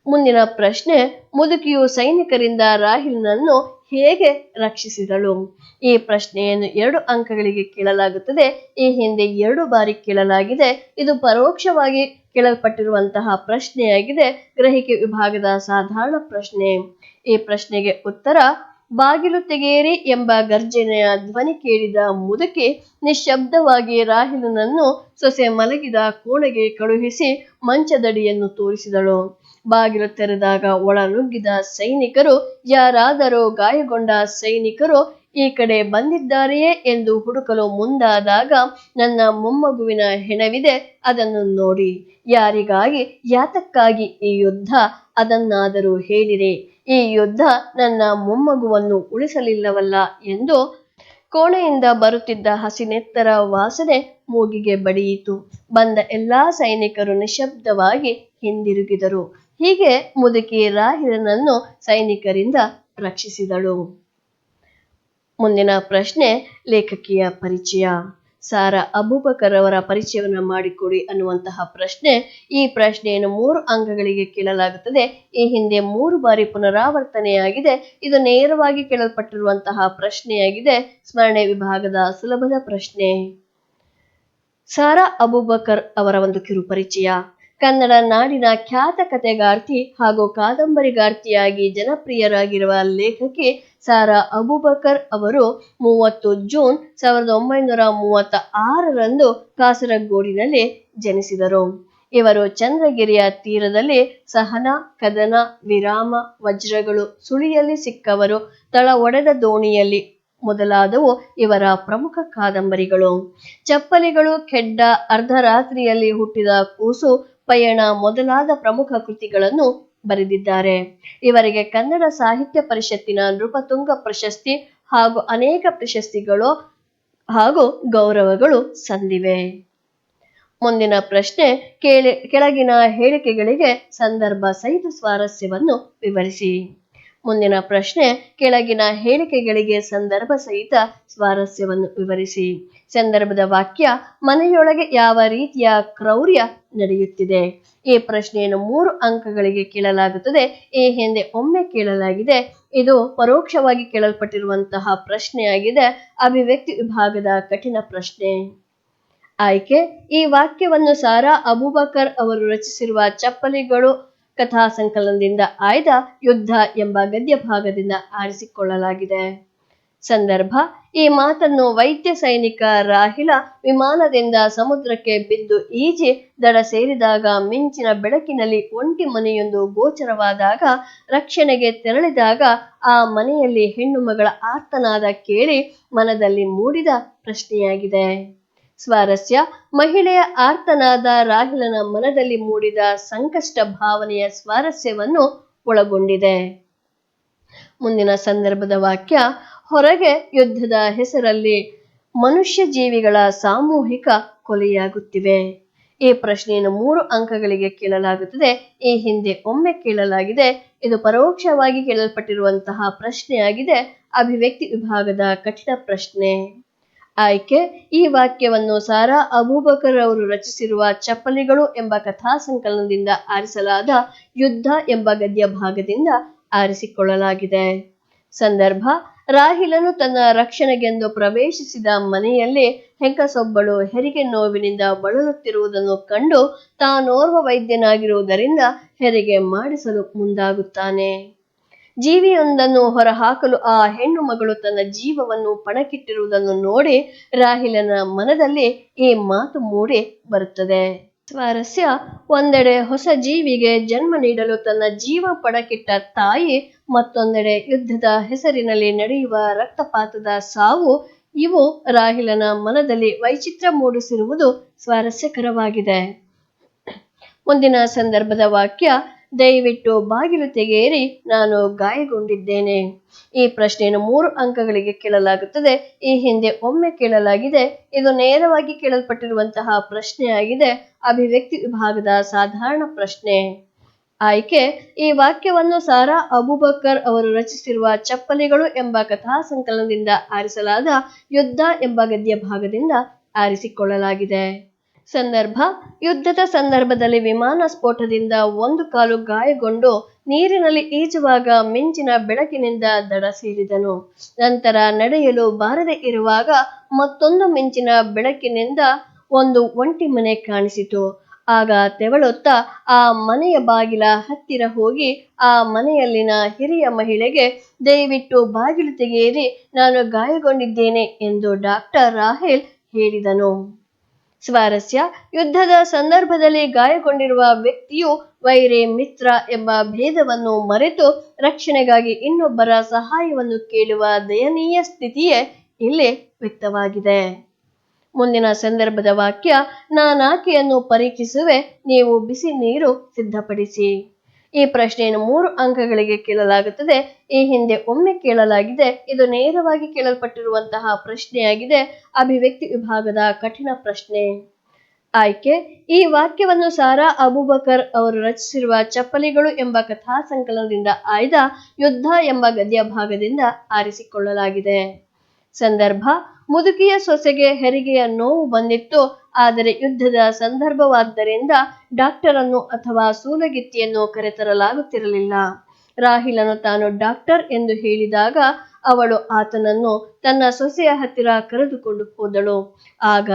ಮುಂದಿನ ಪ್ರಶ್ನೆ, ಮುದುಕಿಯು ಸೈನಿಕರಿಂದ ರಾಹಿಲನನ್ನು ಹೇಗೆ ರಕ್ಷಿಸಿದಳು? ಈ ಪ್ರಶ್ನೆಯನ್ನು 2 ಅಂಕಗಳಿಗೆ ಕೇಳಲಾಗುತ್ತದೆ. ಈ ಹಿಂದೆ 2 ಬಾರಿ ಕೇಳಲಾಗಿದೆ. ಇದು ಪರೋಕ್ಷವಾಗಿ ಕೇಳಲ್ಪಟ್ಟಿರುವಂತಹ ಪ್ರಶ್ನೆಯಾಗಿದೆ. ಗ್ರಹಿಕೆ ವಿಭಾಗದ ಸಾಧಾರಣ ಪ್ರಶ್ನೆ. ಈ ಪ್ರಶ್ನೆಗೆ ಉತ್ತರ, ಬಾಗಿಲು ತೆಗೆಯಿರಿ ಎಂಬ ಗರ್ಜನೆಯ ಧ್ವನಿ ಕೇಳಿದ ಮುದುಕಿ ನಿಶ್ಶಬ್ದವಾಗಿ ರಾಹಿಲನನ್ನು ಸೊಸೆ ಮಲಗಿದ ಕೋಣೆಗೆ ಕಳುಹಿಸಿ ಮಂಚದಡಿಯನ್ನು ತೋರಿಸಿದಳು. ಬಾಗಿಲು ತೆರೆದಾಗ ಒಳ ನುಗ್ಗಿದ ಸೈನಿಕರು, ಯಾರಾದರೂ ಗಾಯಗೊಂಡ ಸೈನಿಕರು ಈ ಕಡೆ ಬಂದಿದ್ದಾರೆಯೇ ಎಂದು ಹುಡುಕಲು ಮುಂದಾದಾಗ, ನನ್ನ ಮೊಮ್ಮಗುವಿನ ಹೆಣವಿದೆ, ಅದನ್ನು ನೋಡಿ. ಯಾರಿಗಾಗಿ, ಯಾತಕ್ಕಾಗಿ ಈ ಯುದ್ಧ? ಅದನ್ನಾದರೂ ಹೇಳಿರಿ. ಈ ಯುದ್ಧ ನನ್ನ ಮೊಮ್ಮಗುವನ್ನು ಉಳಿಸಲಿಲ್ಲವಲ್ಲ ಎಂದು ಕೋಣೆಯಿಂದ ಬರುತ್ತಿದ್ದ ಹಸಿನೆತ್ತರ ವಾಸನೆ ಮೂಗಿಗೆ ಬಡಿಯಿತು. ಬಂದ ಎಲ್ಲಾ ಸೈನಿಕರು ನಿಶ್ಶಬ್ದವಾಗಿ ಹಿಂದಿರುಗಿದರು. ಹೀಗೆ ಮುದುಕಿ ರಾಹಿಲನನ್ನು ಸೈನಿಕರಿಂದ ರಕ್ಷಿಸಿದಳು. ಮುಂದಿನ ಪ್ರಶ್ನೆ, ಲೇಖಕಿಯ ಪರಿಚಯ. ಸಾರಾ ಅಬೂಬಕರ್ ಅವರ ಪರಿಚಯವನ್ನು ಮಾಡಿಕೊಡಿ ಅನ್ನುವಂತಹ ಪ್ರಶ್ನೆ. ಈ ಪ್ರಶ್ನೆಯನ್ನು 3 ಅಂಕಗಳಿಗೆ ಕೇಳಲಾಗುತ್ತದೆ. ಈ ಹಿಂದೆ 3 ಬಾರಿ ಪುನರಾವರ್ತನೆಯಾಗಿದೆ. ಇದು ನೇರವಾಗಿ ಕೇಳಲ್ಪಟ್ಟಿರುವಂತಹ ಪ್ರಶ್ನೆಯಾಗಿದೆ. ಸ್ಮರಣೆ ವಿಭಾಗದ ಸುಲಭದ ಪ್ರಶ್ನೆ. ಸಾರಾ ಅಬೂಬಕರ್ ಅವರ ಒಂದು ಕಿರು ಪರಿಚಯ. ಕನ್ನಡ ನಾಡಿನ ಖ್ಯಾತ ಕಥೆಗಾರ್ತಿ ಹಾಗೂ ಕಾದಂಬರಿಗಾರ್ತಿಯಾಗಿ ಜನಪ್ರಿಯರಾಗಿರುವ ಲೇಖಕಿ ಸಾರಾ ಅಬೂಬಕರ್ ಅವರು 30 ಜೂನ್ 1936ರಂದು ಕಾಸರಗೋಡಿನಲ್ಲಿ ಜನಿಸಿದರು. ಇವರು ಚಂದ್ರಗಿರಿಯ ತೀರದಲ್ಲಿ ಸಹನ, ಕದನ, ವಿರಾಮ, ವಜ್ರಗಳು, ಸುಳಿಯಲ್ಲಿ ಸಿಕ್ಕವರು, ತಳ ಒಡೆದ ದೋಣಿಯಲ್ಲಿ ಮೊದಲಾದವು ಇವರ ಪ್ರಮುಖ ಕಾದಂಬರಿಗಳು. ಚಪ್ಪಲಿಗಳು, ಖೆಡ್ಡ, ಅರ್ಧರಾತ್ರಿಯಲ್ಲಿ ಹುಟ್ಟಿದ ಕೂಸು, ಪಯಣ ಮೊದಲಾದ ಪ್ರಮುಖ ಕೃತಿಗಳನ್ನು ಬರೆದಿದ್ದಾರೆ. ಇವರಿಗೆ ಕನ್ನಡ ಸಾಹಿತ್ಯ ಪರಿಷತ್ತಿನ ನೃಪತುಂಗ ಪ್ರಶಸ್ತಿ ಹಾಗೂ ಅನೇಕ ಪ್ರಶಸ್ತಿಗಳು ಹಾಗೂ ಗೌರವಗಳು ಸಂದಿವೆ. ಮುಂದಿನ ಪ್ರಶ್ನೆ, ಕೆಳಗಿನ ಹೇಳಿಕೆಗಳಿಗೆ ಸಂದರ್ಭ ಸಹಿತ ಸ್ವಾರಸ್ಯವನ್ನು ವಿವರಿಸಿ. ಮುಂದಿನ ಪ್ರಶ್ನೆ, ಕೆಳಗಿನ ಹೇಳಿಕೆಗಳಿಗೆ ಸಂದರ್ಭ ಸಹಿತ ಸ್ವಾರಸ್ಯವನ್ನು ವಿವರಿಸಿ. ಸಂದರ್ಭದ ವಾಕ್ಯ, ಮನೆಯೊಳಗೆ ಯಾವ ರೀತಿಯ ಕ್ರೌರ್ಯ ನಡೆಯುತ್ತಿದೆ. ಈ ಪ್ರಶ್ನೆಯನ್ನು 3 ಅಂಕಗಳಿಗೆ ಕೇಳಲಾಗುತ್ತದೆ. ಈ ಹಿಂದೆ ಒಮ್ಮೆ ಕೇಳಲಾಗಿದೆ. ಇದು ಪರೋಕ್ಷವಾಗಿ ಕೇಳಲ್ಪಟ್ಟಿರುವಂತಹ ಪ್ರಶ್ನೆಯಾಗಿದೆ. ಅಭಿವ್ಯಕ್ತಿ ವಿಭಾಗದ ಕಠಿಣ ಪ್ರಶ್ನೆ. ಆಯ್ಕೆ, ಈ ವಾಕ್ಯವನ್ನು ಸಾರಾ ಅಬೂಬಕರ್ ಅವರು ರಚಿಸಿರುವ ಚಪ್ಪಲಿಗಳು ಕಥಾ ಸಂಕಲನದಿಂದ ಆಯ್ದ ಯುದ್ಧ ಎಂಬ ಗದ್ಯ ಭಾಗದಿಂದ ಆರಿಸಿಕೊಳ್ಳಲಾಗಿದೆ. ಸಂದರ್ಭ, ಈ ಮಾತನ್ನು ವೈದ್ಯ ಸೈನಿಕ ರಾಹಿಲ ವಿಮಾನದಿಂದ ಸಮುದ್ರಕ್ಕೆ ಬಿದ್ದು ಈಜಿ ದಡ ಸೇರಿದಾಗ ಮಿಂಚಿನ ಬೆಳಕಿನಲ್ಲಿ ಒಂಟಿ ಮನೆಯೊಂದು ಗೋಚರವಾದಾಗ ರಕ್ಷಣೆಗೆ ತೆರಳಿದಾಗ ಆ ಮನೆಯಲ್ಲಿ ಹೆಣ್ಣು ಮಗಳ ಆರ್ತನಾದ ಕೇಳಿ ಮನದಲ್ಲಿ ಮೂಡಿದ ಪ್ರಶ್ನೆಯಾಗಿದೆ. ಸ್ವಾರಸ್ಯ, ಮಹಿಳೆಯ ಆರ್ತನಾದ ರಾಹಿಲನ ಮನದಲ್ಲಿ ಮೂಡಿದ ಸಂಕಷ್ಟ ಭಾವನೆಯ ಸ್ವಾರಸ್ಯವನ್ನು ಒಳಗೊಂಡಿದೆ. ಮುಂದಿನ ಸಂದರ್ಭದ ವಾಕ್ಯ, ಹೊರಗೆ ಯುದ್ಧದ ಹೆಸರಲ್ಲಿ ಮನುಷ್ಯ ಜೀವಿಗಳ ಸಾಮೂಹಿಕ ಕೊಲೆಯಾಗುತ್ತಿವೆ. ಈ ಪ್ರಶ್ನೆಯನ್ನು 3 ಅಂಕಗಳಿಗೆ ಕೇಳಲಾಗುತ್ತದೆ. ಈ ಹಿಂದೆ ಒಮ್ಮೆ ಕೇಳಲಾಗಿದೆ. ಇದು ಪರೋಕ್ಷವಾಗಿ ಕೇಳಲ್ಪಟ್ಟಿರುವಂತಹ ಪ್ರಶ್ನೆಯಾಗಿದೆ. ಅಭಿವ್ಯಕ್ತಿ ವಿಭಾಗದ ಕಠಿಣ ಪ್ರಶ್ನೆ. ಆಯ್ಕೆ, ಈ ವಾಕ್ಯವನ್ನು ಸಾರಾ ಅಬೂಬಕರ್ ಅವರು ರಚಿಸಿರುವ ಚಪ್ಪಲಿಗಳು ಎಂಬ ಕಥಾ ಸಂಕಲನದಿಂದ ಆರಿಸಲಾದ ಯುದ್ಧ ಎಂಬ ಗದ್ಯ ಭಾಗದಿಂದ ಆರಿಸಿಕೊಳ್ಳಲಾಗಿದೆ. ಸಂದರ್ಭ, ರಾಹಿಲನು ತನ್ನ ರಕ್ಷಣೆಗೆಂದು ಪ್ರವೇಶಿಸಿದ ಮನೆಯಲ್ಲಿ ಹೆಂಗಸೊಬ್ಬಳು ಹೆರಿಗೆ ನೋವಿನಿಂದ ಬಳಲುತ್ತಿರುವುದನ್ನು ಕಂಡು ತಾನೋರ್ವ ವೈದ್ಯನಾಗಿರುವುದರಿಂದ ಹೆರಿಗೆ ಮಾಡಿಸಲು ಮುಂದಾಗುತ್ತಾನೆ. ಜೀವಿಯೊಂದನ್ನು ಹೊರಹಾಕಲು ಆ ಹೆಣ್ಣು ಮಗಳು ತನ್ನ ಜೀವವನ್ನು ಪಣಕ್ಕಿಟ್ಟಿರುವುದನ್ನು ನೋಡಿ ರಾಹಿಲನ ಮನದಲ್ಲಿ ಈ ಮಾತು ಮೂಡಿ ಬರುತ್ತದೆ. ಸ್ವಾರಸ್ಯ, ಒಂದೆಡೆ ಹೊಸ ಜೀವಿಗೆ ಜನ್ಮ ನೀಡಲು ತನ್ನ ಜೀವ ಪಣಕ್ಕಿಟ್ಟ ತಾಯಿ, ಮತ್ತೊಂದೆಡೆ ಯುದ್ಧದ ಹೆಸರಿನಲ್ಲಿ ನಡೆಯುವ ರಕ್ತಪಾತದ ಸಾವು, ಇವು ರಾಹಿಲನ ಮನದಲ್ಲಿ ವೈಚಿತ್ರ್ಯ ಮೂಡಿಸಿರುವುದು ಸ್ವಾರಸ್ಯಕರವಾಗಿದೆ. ಮುಂದಿನ ಸಂದರ್ಭದ ವಾಕ್ಯ, ದಯವಿಟ್ಟು ಬಾಗಿಲು ತೆಗೆಯಿರಿ, ನಾನು ಗಾಯಗೊಂಡಿದ್ದೇನೆ. ಈ ಪ್ರಶ್ನೆಯನ್ನು 3 ಅಂಕಗಳಿಗೆ ಕೇಳಲಾಗುತ್ತದೆ. ಈ ಹಿಂದೆ ಒಮ್ಮೆ ಕೇಳಲಾಗಿದೆ. ಇದು ನೇರವಾಗಿ ಕೇಳಲ್ಪಟ್ಟಿರುವಂತಹ ಪ್ರಶ್ನೆಯಾಗಿದೆ. ಅಭಿವ್ಯಕ್ತಿ ವಿಭಾಗದ ಸಾಧಾರಣ ಪ್ರಶ್ನೆ. ಆಯ್ಕೆ, ಈ ವಾಕ್ಯವನ್ನು ಸಾರಾ ಅಬೂಬಕರ್ ಅವರು ರಚಿಸಿರುವ ಚಪ್ಪಲಿಗಳು ಎಂಬ ಕಥಾ ಸಂಕಲನದಿಂದ ಆರಿಸಲಾದ ಯುದ್ಧ ಎಂಬ ಗದ್ಯ ಭಾಗದಿಂದ ಆರಿಸಿಕೊಳ್ಳಲಾಗಿದೆ. ಸಂದರ್ಭ, ಯುದ್ಧದ ಸಂದರ್ಭದಲ್ಲಿ ವಿಮಾನ ಸ್ಫೋಟದಿಂದ ಒಂದು ಕಾಲು ಗಾಯಗೊಂಡು ನೀರಿನಲ್ಲಿ ಈಜುವಾಗ ಮಿಂಚಿನ ಬೆಳಕಿನಿಂದ ದಡ ಸೇರಿದನು. ನಂತರ ನಡೆಯಲು ಬಾರದೆ ಇರುವಾಗ ಮತ್ತೊಂದು ಮಿಂಚಿನ ಬೆಳಕಿನಿಂದ ಒಂದು ಒಂಟಿ ಮನೆ ಕಾಣಿಸಿತು. ಆಗ ತೆವಳುತ್ತಾ ಆ ಮನೆಯ ಬಾಗಿಲ ಹತ್ತಿರ ಹೋಗಿ ಆ ಮನೆಯಲ್ಲಿನ ಹಿರಿಯ ಮಹಿಳೆಗೆ, ದಯವಿಟ್ಟು ಬಾಗಿಲು ತೆಗೆಯಿರಿ, ನಾನು ಗಾಯಗೊಂಡಿದ್ದೇನೆ ಎಂದು ಡಾಕ್ಟರ್ ರಾಹೇಲ್ ಹೇಳಿದನು. ಸ್ವಾರಸ್ಯ, ಯುದ್ಧದ ಸಂದರ್ಭದಲ್ಲಿ ಗಾಯಗೊಂಡಿರುವ ವ್ಯಕ್ತಿಯು ವೈರಿ ಮಿತ್ರ ಎಂಬ ಭೇದವನ್ನು ಮರೆತು ರಕ್ಷಣೆಗಾಗಿ ಇನ್ನೊಬ್ಬರ ಸಹಾಯವನ್ನು ಕೇಳುವ ದಯನೀಯ ಸ್ಥಿತಿಯೇ ಇಲ್ಲಿ ವ್ಯಕ್ತವಾಗಿದೆ. ಮುಂದಿನ ಸಂದರ್ಭದ ವಾಕ್ಯ, ನಾನಾಕೆಯನ್ನು ಪರೀಕ್ಷಿಸುವೆ, ನೀವು ಬಿಸಿ ನೀರು ಸಿದ್ಧಪಡಿಸಿ. ಈ ಪ್ರಶ್ನೆಯನ್ನು 3 ಅಂಕಗಳಿಗೆ ಕೇಳಲಾಗುತ್ತದೆ. ಈ ಹಿಂದೆ ಒಮ್ಮೆ ಕೇಳಲಾಗಿದೆ. ಇದು ನೇರವಾಗಿ ಕೇಳಲ್ಪಟ್ಟಿರುವಂತಹ ಪ್ರಶ್ನೆಯಾಗಿದೆ. ಅಭಿವ್ಯಕ್ತಿ ವಿಭಾಗದ ಕಠಿಣ ಪ್ರಶ್ನೆ. ಆಯ್ಕೆ: ಈ ವಾಕ್ಯವನ್ನು ಸಾರಾ ಅಬೂಬಕರ್ ಅವರು ರಚಿಸಿರುವ ಚಪ್ಪಲಿಗಳು ಎಂಬ ಕಥಾ ಸಂಕಲನದಿಂದ ಆಯ್ದ ಯುದ್ಧ ಎಂಬ ಗದ್ಯ ಭಾಗದಿಂದ ಆರಿಸಿಕೊಳ್ಳಲಾಗಿದೆ. ಸಂದರ್ಭ: ಮುದುಕಿಯ ಸೊಸೆಗೆ ಹೆರಿಗೆಯ ನೋವು ಬಂದಿತ್ತು. ಆದರೆ ಯುದ್ಧದ ಸಂದರ್ಭವಾದ್ದರಿಂದ ಡಾಕ್ಟರನ್ನು ಅಥವಾ ಸೂಲಗಿತ್ತಿಯನ್ನು ಕರೆತರಲಾಗುತ್ತಿರಲಿಲ್ಲ. ರಾಹಿಲನು ತಾನು ಡಾಕ್ಟರ್ ಎಂದು ಹೇಳಿದಾಗ ಅವಳು ಆತನನ್ನು ತನ್ನ ಸೊಸೆಯ ಹತ್ತಿರ ಕರೆದುಕೊಂಡು ಹೋದಳು. ಆಗ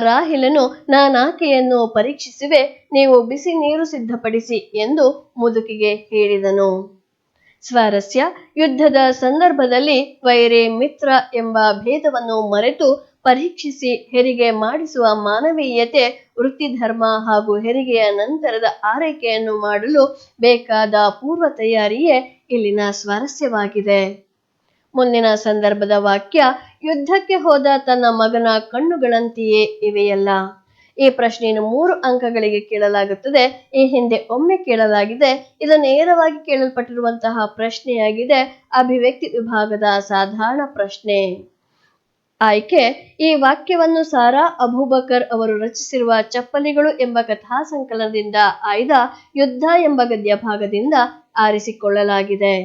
ರಾಹಿಲನು ನಾನಾಕೆಯನ್ನು ಪರೀಕ್ಷಿಸುವೆ, ನೀವು ಬಿಸಿ ನೀರು ಸಿದ್ಧಪಡಿಸಿ ಎಂದು ಮುದುಕಿಗೆ ಹೇಳಿದನು. ಸ್ವಾರಸ್ಯ: ಯುದ್ಧದ ಸಂದರ್ಭದಲ್ಲಿ ವೈರಿ ಮಿತ್ರ ಎಂಬ ಭೇದವನ್ನು ಮರೆತು ಪರೀಕ್ಷಿಸಿ ಹೆರಿಗೆ ಮಾಡಿಸುವ ಮಾನವೀಯತೆ, ವೃತ್ತಿಧರ್ಮ ಹಾಗೂ ಹೆರಿಗೆಯ ನಂತರದ ಆರೈಕೆಯನ್ನು ಮಾಡಲು ಬೇಕಾದ ಪೂರ್ವ ತಯಾರಿಯೇ ಇಲ್ಲಿನ ಸ್ವಾರಸ್ಯವಾಗಿದೆ. ಮುಂದಿನ ಸಂದರ್ಭದ ವಾಕ್ಯ: ಯುದ್ಧಕ್ಕೆ ಹೋದ ತನ್ನ ಮಗನ ಕಣ್ಣುಗಳಂತೆಯೇ ಇವೆಯಲ್ಲ. ಈ ಪ್ರಶ್ನೆಯನ್ನು 3 ಅಂಕಗಳಿಗೆ ಕೇಳಲಾಗುತ್ತದೆ. ಈ ಹಿಂದೆ ಒಮ್ಮೆ ಕೇಳಲಾಗಿದೆ. ಇದು ನೇರವಾಗಿ ಕೇಳಲ್ಪಟ್ಟಿರುವಂತಹ ಪ್ರಶ್ನೆಯಾಗಿದೆ. ಅಭಿವ್ಯಕ್ತಿ ವಿಭಾಗದ ಸಾಧಾರಣ ಪ್ರಶ್ನೆ. ಆಯ್ಕೆ: ಈ ವಾಕ್ಯವನ್ನು ಸಾರಾ ಅಬೂಬಕರ್ ಅವರು ರಚಿಸಿರುವ ಚಪ್ಪಲಿಗಳು ಎಂಬ ಕಥಾ ಸಂಕಲನದಿಂದ ಆಯ್ದ ಯುದ್ಧ ಎಂಬ ಗದ್ಯ ಭಾಗದಿಂದ ಆರಿಸಿಕೊಳ್ಳಲಾಗಿದೆ.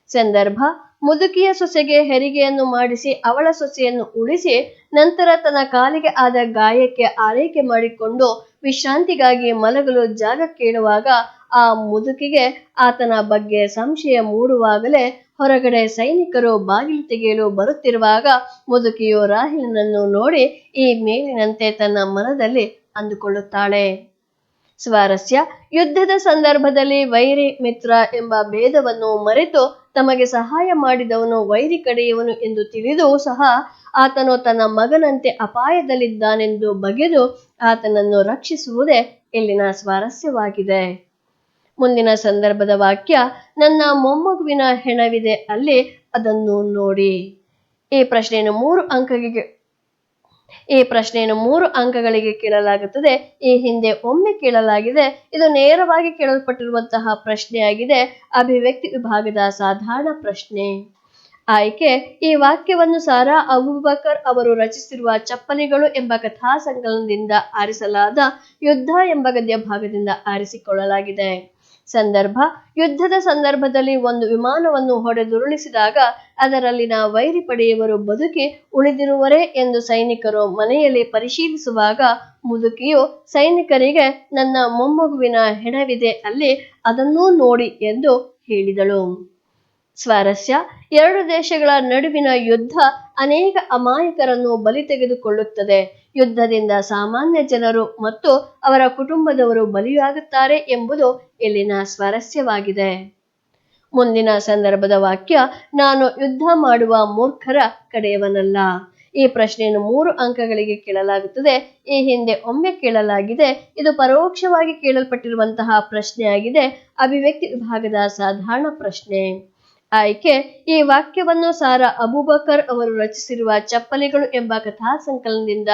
ಸಂದರ್ಭ: ಮುದುಕಿಯ ಸೊಸೆಗೆ ಹೆರಿಗೆಯನ್ನು ಮಾಡಿಸಿ ಅವಳ ಸೊಸೆಯನ್ನು ಉಳಿಸಿ ನಂತರ ತನ್ನ ಕಾಲಿಗೆ ಆದ ಗಾಯಕ್ಕೆ ಆರೈಕೆ ಮಾಡಿಕೊಂಡು ವಿಶ್ರಾಂತಿಗಾಗಿ ಮಲಗಲು ಜಾಗ ಕೇಳುವಾಗ ಆ ಮುದುಕಿಗೆ ಆತನ ಬಗ್ಗೆ ಸಂಶಯ ಮೂಡುವಾಗಲೇ ಹೊರಗಡೆ ಸೈನಿಕರು ಬಾಗಿಲು ತೆಗೆಯಲು ಬರುತ್ತಿರುವಾಗ ಮುದುಕಿಯು ರಾಹಿಲನನ್ನು ನೋಡಿ ಈ ಮೇಲಿನಂತೆ ತನ್ನ ಮನದಲ್ಲಿ ಅಂದುಕೊಳ್ಳುತ್ತಾಳೆ. ಸ್ವಾರಸ್ಯ: ಯುದ್ಧದ ಸಂದರ್ಭದಲ್ಲಿ ವೈರಿ ಮಿತ್ರ ಎಂಬ ಭೇದವನ್ನು ಮರೆತು ತಮಗೆ ಸಹಾಯ ಮಾಡಿದವನು ವೈರಿ ಕಡೆಯವನು ಎಂದು ತಿಳಿದೂ ಸಹ ಆತನು ತನ್ನ ಮಗನಂತೆ ಅಪಾಯದಲ್ಲಿದ್ದಾನೆಂದು ಬಗೆದು ಆತನನ್ನು ರಕ್ಷಿಸುವುದೇ ಇಲ್ಲಿನ ಸ್ವಾರಸ್ಯವಾಗಿದೆ. ಮುಂದಿನ ಸಂದರ್ಭದ ವಾಕ್ಯ: ನನ್ನ ಮೊಮ್ಮಗುವಿನ ಹೆಣವಿದೆ ಅಲ್ಲಿ, ಅದನ್ನು ನೋಡಿ. ಈ ಪ್ರಶ್ನೆಯನ್ನು 3 ಅಂಕಗಳಿಗೆ ಕೇಳಲಾಗುತ್ತದೆ. ಈ ಹಿಂದೆ ಒಮ್ಮೆ ಕೇಳಲಾಗಿದೆ. ಇದು ನೇರವಾಗಿ ಕೇಳಲ್ಪಟ್ಟಿರುವಂತಹ ಪ್ರಶ್ನೆಯಾಗಿದೆ. ಅಭಿವ್ಯಕ್ತಿ ವಿಭಾಗದ ಸಾಧಾರಣ ಪ್ರಶ್ನೆ. ಆಯ್ಕೆ: ಈ ವಾಕ್ಯವನ್ನು ಸಾರಾ ಅಬೂಬಕರ್ ಅವರು ರಚಿಸಿರುವ ಚಪ್ಪಲಿಗಳು ಎಂಬ ಕಥಾ ಸಂಕಲನದಿಂದ ಆರಿಸಲಾದ ಯುದ್ಧ ಎಂಬ ಗದ್ಯ ಭಾಗದಿಂದ ಆರಿಸಿಕೊಳ್ಳಲಾಗಿದೆ. ಸಂದರ್ಭ: ಯುದ್ಧದ ಸಂದರ್ಭದಲ್ಲಿ ಒಂದು ವಿಮಾನವನ್ನು ಹೊಡೆದುರುಳಿಸಿದಾಗ ಅದರಲ್ಲಿನ ವೈರಿ ಪಡೆಯವರು ಬದುಕಿ ಉಳಿದಿರುವರೇ ಎಂದು ಸೈನಿಕರು ಮನೆಯಲ್ಲಿ ಪರಿಶೀಲಿಸುವಾಗ ಮುದುಕಿಯು ಸೈನಿಕರಿಗೆ ನನ್ನ ಮೊಮ್ಮಗುವಿನ ಹೆಣವಿದೆ ಅಲ್ಲಿ, ಅದನ್ನೂ ನೋಡಿ ಎಂದು ಹೇಳಿದಳು. ಸ್ವಾರಸ್ಯ: 2 ದೇಶಗಳ ನಡುವಿನ ಯುದ್ಧ ಅನೇಕ ಅಮಾಯಕರನ್ನು ಬಲಿ ತೆಗೆದುಕೊಳ್ಳುತ್ತದೆ. ಯುದ್ಧದಿಂದ ಸಾಮಾನ್ಯ ಜನರು ಮತ್ತು ಅವರ ಕುಟುಂಬದವರು ಬಲಿಯಾಗುತ್ತಾರೆ ಎಂಬುದು ಇಲ್ಲಿನ ಸ್ವಾರಸ್ಯವಾಗಿದೆ. ಮುಂದಿನ ಸಂದರ್ಭದ ವಾಕ್ಯ: ನಾನು ಯುದ್ಧ ಮಾಡುವ ಮೂರ್ಖರ ಕಡೆಯವನಲ್ಲ. ಈ ಪ್ರಶ್ನೆಯನ್ನು 3 ಅಂಕಗಳಿಗೆ ಕೇಳಲಾಗುತ್ತದೆ. ಈ ಹಿಂದೆ ಒಮ್ಮೆ ಕೇಳಲಾಗಿದೆ. ಇದು ಪರೋಕ್ಷವಾಗಿ ಕೇಳಲ್ಪಟ್ಟಿರುವಂತಹ ಪ್ರಶ್ನೆಯಾಗಿದೆ. ಅಭಿವ್ಯಕ್ತಿ ವಿಭಾಗದ ಸಾಧಾರಣ ಪ್ರಶ್ನೆ. ಆಯ್ಕೆ: ಈ ವಾಕ್ಯವನ್ನು ಸಾರಾ ಅಬೂಬಕರ್ ಅವರು ರಚಿಸಿರುವ ಚಪ್ಪಲಿಗಳು ಎಂಬ ಕಥಾ ಸಂಕಲನದಿಂದ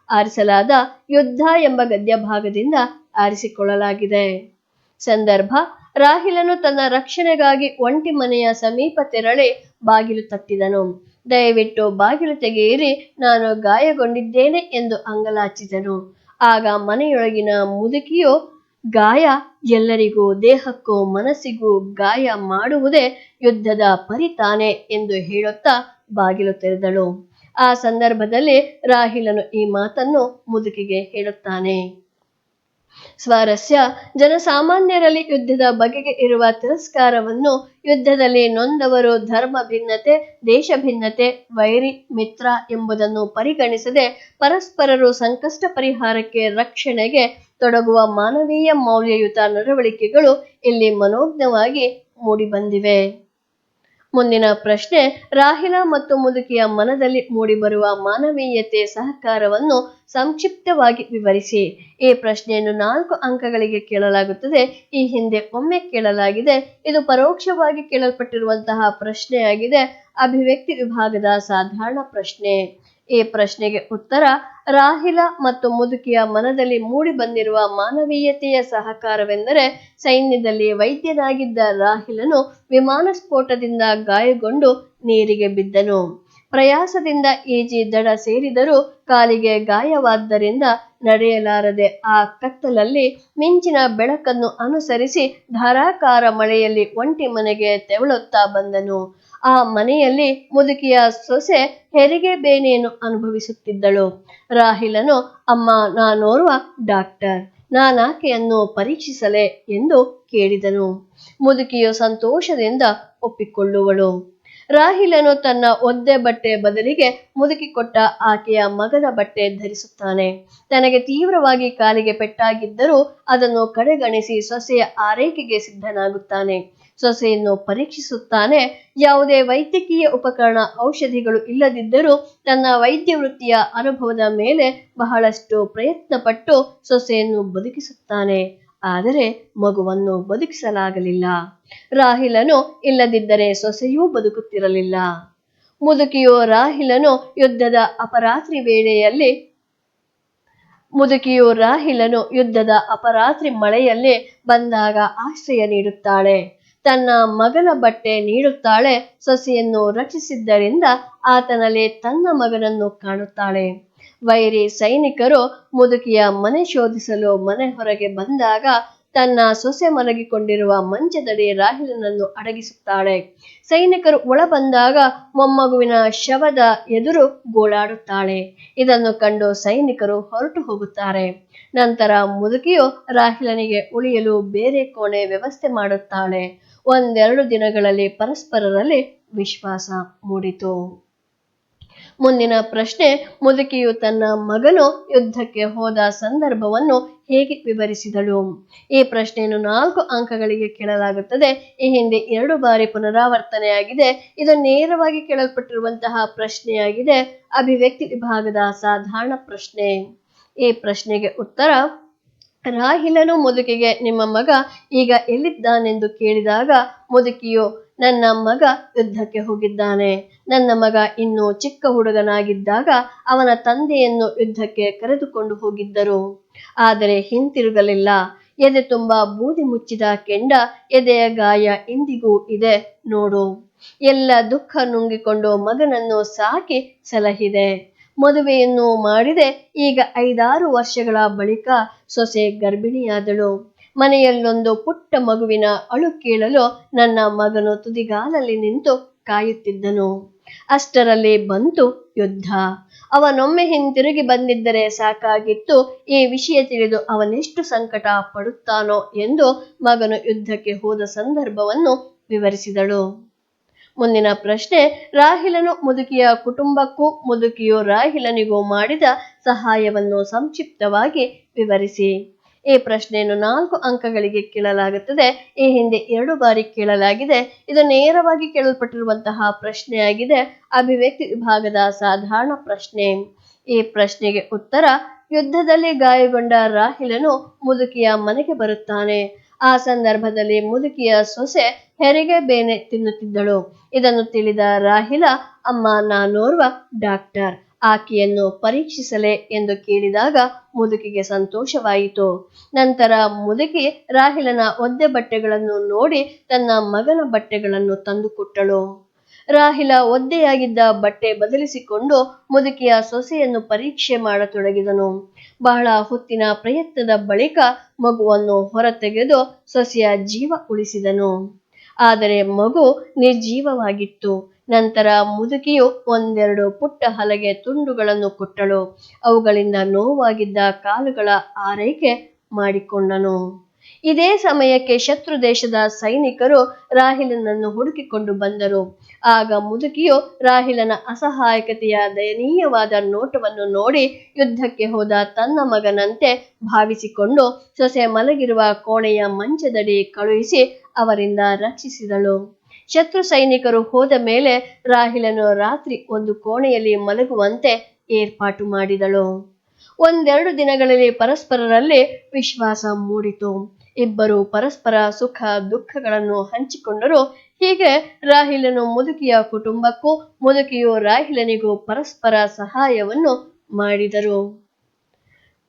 ಆರಿಸಲಾದ ಯುದ್ಧ ಎಂಬ ಗದ್ಯ ಭಾಗದಿಂದ ಆರಿಸಿಕೊಳ್ಳಲಾಗಿದೆ. ಸಂದರ್ಭ: ರಾಹಿಲನು ತನ್ನ ರಕ್ಷಣೆಗಾಗಿ ಒಂಟಿ ಮನೆಯ ಸಮೀಪ ತೆರಳಿ ಬಾಗಿಲು ತಟ್ಟಿದನು. ದಯವಿಟ್ಟು ಬಾಗಿಲು ತೆಗೆಯಿರಿ, ನಾನು ಗಾಯಗೊಂಡಿದ್ದೇನೆ ಎಂದು ಅಂಗಲಾಚಿದನು. ಆಗ ಮನೆಯೊಳಗಿನ ಮುದುಕಿಯು, ಗಾಯ ಎಲ್ಲರಿಗೂ, ದೇಹಕ್ಕೂ ಮನಸ್ಸಿಗೂ ಗಾಯ ಮಾಡುವುದೇ ಯುದ್ಧದ ಪರಿ ತಾನೆ ಎಂದು ಹೇಳುತ್ತಾ ಬಾಗಿಲು ತೆರೆದಳು. ಆ ಸಂದರ್ಭದಲ್ಲಿ ರಾಹಿಲನು ಈ ಮಾತನ್ನು ಮುದುಕಿಗೆ ಹೇಳುತ್ತಾನೆ. ಸ್ವಾರಸ್ಯ: ಜನಸಾಮಾನ್ಯರಲ್ಲಿ ಯುದ್ಧದ ಬಗೆಗೆ ಇರುವ ತಿರಸ್ಕಾರವನ್ನು ಯುದ್ಧದಲ್ಲಿ ನೊಂದವರು ಧರ್ಮ ಭಿನ್ನತೆ, ದೇಶ ಭಿನ್ನತೆ, ವೈರಿ ಮಿತ್ರ ಎಂಬುದನ್ನು ಪರಿಗಣಿಸದೆ ಪರಸ್ಪರರು ಸಂಕಷ್ಟ ಪರಿಹಾರಕ್ಕೆ, ರಕ್ಷಣೆಗೆ ತೊಡಗುವ ಮಾನವೀಯ ಮೌಲ್ಯಯುತ ನಡವಳಿಕೆಗಳು ಇಲ್ಲಿ ಮನೋಜ್ಞವಾಗಿ ಮೂಡಿಬಂದಿವೆ. ಮುಂದಿನ ಪ್ರಶ್ನೆ: ರಾಹಿಲ ಮತ್ತು ಮುದುಕಿಯ ಮನದಲ್ಲಿ ಮೂಡಿಬರುವ ಮಾನವೀಯತೆ, ಸಹಕಾರವನ್ನು ಸಂಕ್ಷಿಪ್ತವಾಗಿ ವಿವರಿಸಿ. ಈ ಪ್ರಶ್ನೆಯನ್ನು 4 ಅಂಕಗಳಿಗೆ ಕೇಳಲಾಗುತ್ತದೆ. ಈ ಹಿಂದೆ ಒಮ್ಮೆ ಕೇಳಲಾಗಿದೆ. ಇದು ಪರೋಕ್ಷವಾಗಿ ಕೇಳಲ್ಪಟ್ಟಿರುವಂತಹ ಪ್ರಶ್ನೆಯಾಗಿದೆ. ಅಭಿವ್ಯಕ್ತಿ ವಿಭಾಗದ ಸಾಧಾರಣ ಪ್ರಶ್ನೆ. ಈ ಪ್ರಶ್ನೆಗೆ ಉತ್ತರ, ರಾಹಿಲ ಮತ್ತು ಮುದುಕಿಯ ಮನದಲ್ಲಿ ಮೂಡಿ ಬಂದಿರುವ ಮಾನವೀಯತೆಯ ಸಹಕಾರವೆಂದರೆ, ಸೈನ್ಯದಲ್ಲಿ ವೈದ್ಯನಾಗಿದ್ದ ರಾಹಿಲನು ವಿಮಾನ ಸ್ಫೋಟದಿಂದ ಗಾಯಗೊಂಡು ನೀರಿಗೆ ಬಿದ್ದನು. ಪ್ರಯಾಸದಿಂದ ಈಜಿ ದಡ ಸೇರಿದರೂ ಕಾಲಿಗೆ ಗಾಯವಾದ್ದರಿಂದ ನಡೆಯಲಾರದೆ ಆ ಕತ್ತಲಲ್ಲಿ ಮಿಂಚಿನ ಬೆಳಕನ್ನು ಅನುಸರಿಸಿ ಧಾರಾಕಾರ ಮಳೆಯಲ್ಲಿ ಒಂಟಿ ಮನೆಗೆ ತೆವಳುತ್ತಾ ಬಂದನು. ಆ ಮನೆಯಲ್ಲಿ ಮುದುಕಿಯ ಸೊಸೆ ಹೆರಿಗೆ ಬೇನೆಯನ್ನು ಅನುಭವಿಸುತ್ತಿದ್ದಳು. ರಾಹಿಲನು, ಅಮ್ಮ, ನಾನೋರ್ವ ಡಾಕ್ಟರ್, ನಾನಾಕೆಯನ್ನು ಪರೀಕ್ಷಿಸಲೇ ಎಂದು ಕೇಳಿದನು. ಮುದುಕಿಯು ಸಂತೋಷದಿಂದ ಒಪ್ಪಿಕೊಳ್ಳುವಳು. ರಾಹಿಲನು ತನ್ನ ಒದ್ದೆ ಬಟ್ಟೆ ಬದಲಿಗೆ ಮುದುಕಿ ಕೊಟ್ಟ ಆಕೆಯ ಮಗನ ಬಟ್ಟೆ ಧರಿಸುತ್ತಾನೆ. ತನಗೆ ತೀವ್ರವಾಗಿ ಕಾಲಿಗೆ ಪೆಟ್ಟಾಗಿದ್ದರೂ ಅದನ್ನು ಕಡೆಗಣಿಸಿ ಸೊಸೆಯ ಆರೈಕೆಗೆ ಸಿದ್ಧನಾಗುತ್ತಾನೆ. ಸೊಸೆಯನ್ನು ಪರೀಕ್ಷಿಸುತ್ತಾನೆ. ಯಾವುದೇ ವೈದ್ಯಕೀಯ ಉಪಕರಣ, ಔಷಧಿಗಳು ಇಲ್ಲದಿದ್ದರೂ ತನ್ನ ವೈದ್ಯ ವೃತ್ತಿಯ ಅನುಭವದ ಮೇಲೆ ಬಹಳಷ್ಟು ಪ್ರಯತ್ನಪಟ್ಟು ಸೊಸೆಯನ್ನು ಬದುಕಿಸುತ್ತಾನೆ. ಆದರೆ ಮಗುವನ್ನು ಬದುಕಿಸಲಾಗಲಿಲ್ಲ. ರಾಹಿಲನು ಇಲ್ಲದಿದ್ದರೆ ಸೊಸೆಯೂ ಬದುಕುತ್ತಿರಲಿಲ್ಲ. ಮುದುಕಿಯು ರಾಹಿಲನು ಯುದ್ಧದ ಅಪರಾತ್ರಿ ಮಳೆಯಲ್ಲಿ ಬಂದಾಗ ಆಶ್ರಯ ನೀಡುತ್ತಾಳೆ. ತನ್ನ ಮಗನ ಬಟ್ಟೆ ನೀಡುತ್ತಾಳೆ. ಸೊಸೆಯನ್ನು ರಕ್ಷಿಸಿದ್ದರಿಂದ ಆತನಲ್ಲಿ ತನ್ನ ಮಗನನ್ನು ಕಾಣುತ್ತಾಳೆ. ವೈರಿ ಸೈನಿಕರು ಮುದುಕಿಯ ಮನೆ ಶೋಧಿಸಲು ಮನೆ ಹೊರಗೆ ಬಂದಾಗ ತನ್ನ ಸೊಸೆ ಮಲಗಿಕೊಂಡಿರುವ ಮಂಚದಡಿ ರಾಹಿಲನನ್ನು ಅಡಗಿಸುತ್ತಾಳೆ. ಸೈನಿಕರು ಒಳ ಬಂದಾಗ ಮೊಮ್ಮಗುವಿನ ಶವದ ಎದುರು ಗೋಳಾಡುತ್ತಾಳೆ. ಇದನ್ನು ಕಂಡು ಸೈನಿಕರು ಹೊರಟು ಹೋಗುತ್ತಾರೆ. ನಂತರ ಮುದುಕಿಯು ರಾಹಿಲನಿಗೆ ಉಳಿಯಲು ಬೇರೆ ಕೋಣೆ ವ್ಯವಸ್ಥೆ ಮಾಡುತ್ತಾಳೆ. ಒಂದೆರಡು ದಿನಗಳಲ್ಲಿ ಪರಸ್ಪರರಲ್ಲಿ ವಿಶ್ವಾಸ ಮೂಡಿತು. ಮುಂದಿನ ಪ್ರಶ್ನೆ, ಮುದುಕಿಯು ತನ್ನ ಮಗನು ಯುದ್ಧಕ್ಕೆ ಹೋದ ಸಂದರ್ಭವನ್ನು ಹೇಗೆ ವಿವರಿಸಿದಳು? ಈ ಪ್ರಶ್ನೆಯನ್ನು 4 ಅಂಕಗಳಿಗೆ ಕೇಳಲಾಗುತ್ತದೆ. ಈ ಹಿಂದೆ 2 ಬಾರಿ ಪುನರಾವರ್ತನೆಯಾಗಿದೆ. ಇದು ನೇರವಾಗಿ ಕೇಳಲ್ಪಟ್ಟಿರುವಂತಹ ಪ್ರಶ್ನೆಯಾಗಿದೆ. ಅಭಿವ್ಯಕ್ತಿ ವಿಭಾಗದ ಸಾಧಾರಣ ಪ್ರಶ್ನೆ. ಈ ಪ್ರಶ್ನೆಗೆ ಉತ್ತರ, ರಾಹಿಲನು ಮುದುಕಿಗೆ, ನಿಮ್ಮ ಮಗ ಈಗ ಎಲ್ಲಿದ್ದಾನೆಂದು ಕೇಳಿದಾಗ ಮುದುಕಿಯು, ನನ್ನ ಮಗ ಯುದ್ಧಕ್ಕೆ ಹೋಗಿದ್ದಾನೆ. ನನ್ನ ಮಗ ಇನ್ನೂ ಚಿಕ್ಕ ಹುಡುಗನಾಗಿದ್ದಾಗ ಅವನ ತಂದೆಯನ್ನು ಯುದ್ಧಕ್ಕೆ ಕರೆದುಕೊಂಡು ಹೋಗಿದ್ದರು. ಆದರೆ ಹಿಂತಿರುಗಲಿಲ್ಲ. ಎದೆ ತುಂಬಾ ಬೂದಿ ಮುಚ್ಚಿದ ಕೆಂಡ, ಎದೆಯ ಗಾಯ ಇಂದಿಗೂ ಇದೆ ನೋಡು. ಎಲ್ಲ ದುಃಖ ನುಂಗಿಕೊಂಡು ಮಗನನ್ನು ಸಾಕಿ ಸಲಹಿದೆ. ಮದುವೆಯನ್ನು ಮಾಡಿದೆ. ಈಗ 5-6 ವರ್ಷಗಳ ಬಳಿಕ ಸೊಸೆ ಗರ್ಭಿಣಿಯಾದಳು. ಮನೆಯಲ್ಲೊಂದು ಪುಟ್ಟ ಮಗುವಿನ ಅಳು ಕೇಳಲು ನನ್ನ ಮಗನು ತುದಿಗಾಲಲ್ಲಿ ನಿಂತು ಕಾಯುತ್ತಿದ್ದನು. ಅಷ್ಟರಲ್ಲಿ ಬಂತು ಯುದ್ಧ. ಅವನೊಮ್ಮೆ ಹಿಂತಿರುಗಿ ಬಂದಿದ್ದರೆ ಸಾಕಾಗಿತ್ತು. ಈ ವಿಷಯ ತಿಳಿದು ಅವನೆಷ್ಟು ಸಂಕಟ ಪಡುತ್ತಾನೋ ಎಂದು ಮಗನು ಯುದ್ಧಕ್ಕೆ ಹೋದ ಸಂದರ್ಭವನ್ನು ವಿವರಿಸಿದಳು. ಮುಂದಿನ ಪ್ರಶ್ನೆ, ರಾಹಿಲನು ಮುದುಕಿಯ ಕುಟುಂಬಕ್ಕೂ ಮುದುಕಿಯು ರಾಹಿಲನಿಗೂ ಮಾಡಿದ ಸಹಾಯವನ್ನು ಸಂಕ್ಷಿಪ್ತವಾಗಿ ವಿವರಿಸಿ. ಈ ಪ್ರಶ್ನೆಯನ್ನು 4 ಅಂಕಗಳಿಗೆ ಕೇಳಲಾಗುತ್ತದೆ. ಈ ಹಿಂದೆ 2 ಬಾರಿ ಕೇಳಲಾಗಿದೆ. ಇದು ನೇರವಾಗಿ ಕೇಳಲ್ಪಟ್ಟಿರುವಂತಹ ಪ್ರಶ್ನೆಯಾಗಿದೆ. ಅಭಿವ್ಯಕ್ತಿ ವಿಭಾಗದ ಸಾಧಾರಣ ಪ್ರಶ್ನೆ. ಈ ಪ್ರಶ್ನೆಗೆ ಉತ್ತರ, ಯುದ್ಧದಲ್ಲಿ ಗಾಯಗೊಂಡ ರಾಹಿಲನು ಮುದುಕಿಯ ಮನೆಗೆ ಬರುತ್ತಾನೆ. ಆ ಸಂದರ್ಭದಲ್ಲಿ ಮುದುಕಿಯ ಸೊಸೆ ಹೆರಿಗೆ ಬೇನೆ ತಿನ್ನುತ್ತಿದ್ದಳು. ಇದನ್ನು ತಿಳಿದ ರಾಹಿಲ, ಅಮ್ಮ, ನಾನೋರ್ವ ಡಾಕ್ಟರ್, ಆಕೆಯನ್ನು ಪರೀಕ್ಷಿಸಲೇ ಎಂದು ಕೇಳಿದಾಗ ಮುದುಕಿಗೆ ಸಂತೋಷವಾಯಿತು. ನಂತರ ಮುದುಕಿ ರಾಹಿಲನ ಒದ್ದೆ ಬಟ್ಟೆಗಳನ್ನು ನೋಡಿ ತನ್ನ ಮಗನ ಬಟ್ಟೆಗಳನ್ನು ತಂದುಕೊಟ್ಟಳು. ರಾಹಿಲ ಒದ್ದೆಯಾಗಿದ್ದ ಬಟ್ಟೆ ಬದಲಿಸಿಕೊಂಡು ಮುದುಕಿಯ ಸೊಸೆಯನ್ನು ಪರೀಕ್ಷೆ ಮಾಡತೊಡಗಿದನು. ಬಹಳ ಹೊತ್ತಿನ ಪ್ರಯತ್ನದ ಬಳಿಕ ಮಗುವನ್ನು ಹೊರತೆಗೆದು ಸೊಸೆಯ ಜೀವ ಉಳಿಸಿದನು. ಆದರೆ ಮಗು ನಿರ್ಜೀವವಾಗಿತ್ತು. ನಂತರ ಮುದುಕಿಯು 1-2 ಪುಟ್ಟ ಹಲಗೆ ತುಂಡುಗಳನ್ನು ಕೊಟ್ಟಳು. ಅವುಗಳಿಂದ ನೋವಾಗಿದ್ದ ಕಾಲುಗಳ ಆರೈಕೆ ಮಾಡಿಕೊಂಡನು. ಇದೇ ಸಮಯಕ್ಕೆ ಶತ್ರು ದೇಶದ ಸೈನಿಕರು ರಾಹಿಲನನ್ನು ಹುಡುಕಿಕೊಂಡು ಬಂದರು. ಆಗ ಮುದುಕಿಯು ರಾಹಿಲನ ಅಸಹಾಯಕತೆಯ ದಯನೀಯವಾದ ನೋಟವನ್ನು ನೋಡಿ ಯುದ್ಧಕ್ಕೆ ಹೋದ ತನ್ನ ಮಗನಂತೆ ಭಾವಿಸಿಕೊಂಡು ಸೊಸೆ ಮಲಗಿರುವ ಕೋಣೆಯ ಮಂಚದಡಿ ಕಳುಹಿಸಿ ಅವರಿಂದ ರಕ್ಷಿಸಿದಳು. ಶತ್ರು ಸೈನಿಕರು ಹೋದ ಮೇಲೆ ರಾಹಿಲನು ರಾತ್ರಿ ಒಂದು ಕೋಣೆಯಲ್ಲಿ ಮಲಗುವಂತೆ ಏರ್ಪಾಟು ಮಾಡಿದಳು. 1-2 ದಿನಗಳಲ್ಲಿ ಪರಸ್ಪರರಲ್ಲಿ ವಿಶ್ವಾಸ ಮೂಡಿತು. ಇಬ್ಬರು ಪರಸ್ಪರ ಸುಖ ದುಃಖಗಳನ್ನು ಹಂಚಿಕೊಂಡರು. ಹೀಗೆ ರಾಹಿಲನು ಮುದುಕಿಯ ಕುಟುಂಬಕ್ಕೂ ಮುದುಕಿಯು ರಾಹಿಲನಿಗೂ ಪರಸ್ಪರ ಸಹಾಯವನ್ನು ಮಾಡಿದರು.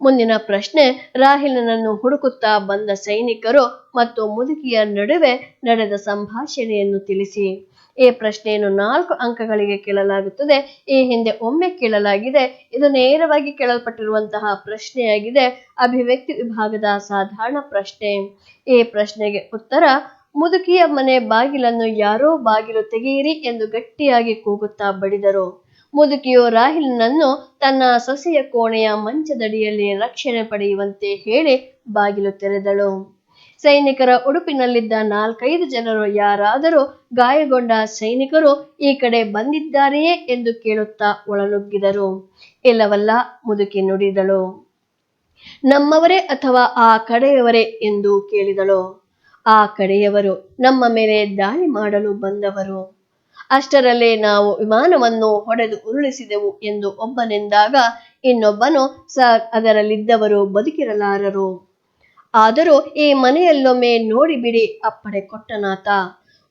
ಮುಂದಿನ ಪ್ರಶ್ನೆ, ರಾಹಿಲನನ್ನು ಹುಡುಕುತ್ತಾ ಬಂದ ಸೈನಿಕರು ಮತ್ತು ಮುದುಕಿಯ ನಡುವೆ ನಡೆದ ಸಂಭಾಷಣೆಯನ್ನು ತಿಳಿಸಿ. ಈ ಪ್ರಶ್ನೆಯನ್ನು 4 ಅಂಕಗಳಿಗೆ ಕೇಳಲಾಗುತ್ತದೆ. ಈ ಹಿಂದೆ ಒಮ್ಮೆ ಕೇಳಲಾಗಿದೆ. ಇದು ನೇರವಾಗಿ ಕೇಳಲ್ಪಟ್ಟಿರುವಂತಹ ಪ್ರಶ್ನೆಯಾಗಿದೆ. ಅಭಿವ್ಯಕ್ತಿ ವಿಭಾಗದ ಸಾಧಾರಣ ಪ್ರಶ್ನೆ. ಈ ಪ್ರಶ್ನೆಗೆ ಉತ್ತರ: ಮುದುಕಿಯ ಮನೆ ಬಾಗಿಲನ್ನು ಯಾರೋ ಬಾಗಿಲು ತೆಗೆಯಿರಿ ಎಂದು ಗಟ್ಟಿಯಾಗಿ ಕೂಗುತ್ತಾ ಬಡಿದರು. ಮುದುಕಿಯು ರಾಹಿಲನನ್ನು ತನ್ನ ಸೊಸೆಯ ಕೋಣೆಯ ಮಂಚದಡಿಯಲ್ಲಿ ರಕ್ಷಣೆ ಪಡೆಯುವಂತೆ ಹೇಳಿ ಬಾಗಿಲು ತೆರೆದಳು. ಸೈನಿಕರ ಉಡುಪಿನಲ್ಲಿದ್ದ 4-5 ಜನರು ಯಾರಾದರೂ ಗಾಯಗೊಂಡ ಸೈನಿಕರು ಈ ಕಡೆ ಬಂದಿದ್ದಾರೆಯೇ ಎಂದು ಕೇಳುತ್ತಾ ಒಳನುಗ್ಗಿದರು. ಇಲ್ಲವಲ್ಲ, ಮುದುಕಿ ನುಡಿದಳು. ನಮ್ಮವರೇ ಅಥವಾ ಆ ಕಡೆಯವರೇ ಎಂದು ಕೇಳಿದಳು. ಆ ಕಡೆಯವರು, ನಮ್ಮ ಮೇಲೆ ದಾಳಿ ಮಾಡಲು ಬಂದವರು. ಅಷ್ಟರಲ್ಲೇ ನಾವು ವಿಮಾನವನ್ನು ಹೊಡೆದು ಉರುಳಿಸಿದೆವು ಎಂದು ಒಬ್ಬನೆಂದಾಗ ಇನ್ನೊಬ್ಬನು, ಸರ್, ಅದರಲ್ಲಿದ್ದವರು ಬದುಕಿರಲಾರರು. ಆದರೂ ಈ ಮನೆಯಲ್ಲೊಮ್ಮೆ ನೋಡಿಬಿಡಿ, ಅಪ್ಪಣೆ ಕೊಟ್ಟನಾತ.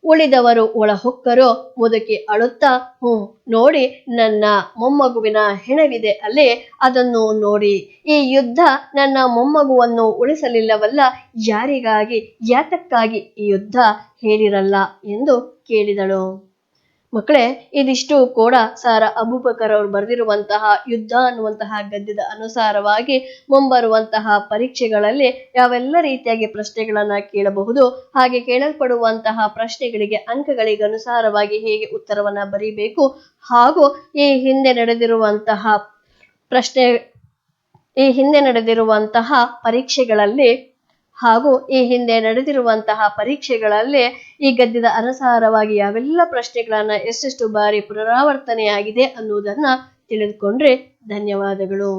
ಉಳಿದವರು ಒಳಹೊಕ್ಕರು. ಮುದುಕಿ ಅಳುತ್ತಾ, ನೋಡಿ, ನನ್ನ ಮೊಮ್ಮಗುವಿನ ಹೆಣವಿದೆ ಅಲ್ಲೇ, ಅದನ್ನು ನೋಡಿ. ಈ ಯುದ್ಧ ನನ್ನ ಮೊಮ್ಮಗುವನ್ನು ಉಳಿಸಲಿಲ್ಲವಲ್ಲ, ಯಾರಿಗಾಗಿ, ಯಾತಕ್ಕಾಗಿ ಈ ಯುದ್ಧ ಹೇಳಿರಲ್ಲ ಎಂದು ಕೇಳಿದಳು. ಮಕ್ಕಳೇ, ಇದಿಷ್ಟು ಕೂಡ ಸಾರಾ ಅಬೂಬಕರ್ ಅವರು ಬರೆದಿರುವಂತಹ ಯುದ್ಧ ಅನ್ನುವಂತಹ ಗದ್ಯದ ಅನುಸಾರವಾಗಿ ಮುಂಬರುವಂತಹ ಪರೀಕ್ಷೆಗಳಲ್ಲಿ ಯಾವೆಲ್ಲ ರೀತಿಯಾಗಿ ಪ್ರಶ್ನೆಗಳನ್ನ ಕೇಳಬಹುದು, ಹಾಗೆ ಕೇಳಲ್ಪಡುವಂತಹ ಪ್ರಶ್ನೆಗಳಿಗೆ ಅಂಕಗಳಿಗೆ ಅನುಸಾರವಾಗಿ ಹೇಗೆ ಉತ್ತರವನ್ನ ಬರೀಬೇಕು, ಹಾಗೂ ಈ ಹಿಂದೆ ನಡೆದಿರುವಂತಹ ಪರೀಕ್ಷೆಗಳಲ್ಲಿ ಈ ಗದ್ಯದ ಅನುಸಾರವಾಗಿ ಯಾವೆಲ್ಲ ಪ್ರಶ್ನೆಗಳನ್ನ ಎಷ್ಟೆಷ್ಟು ಬಾರಿ ಪುನರಾವರ್ತನೆಯಾಗಿದೆ ಅನ್ನುವುದನ್ನ ತಿಳಿದುಕೊಂಡ್ರೆ ಧನ್ಯವಾದಗಳು.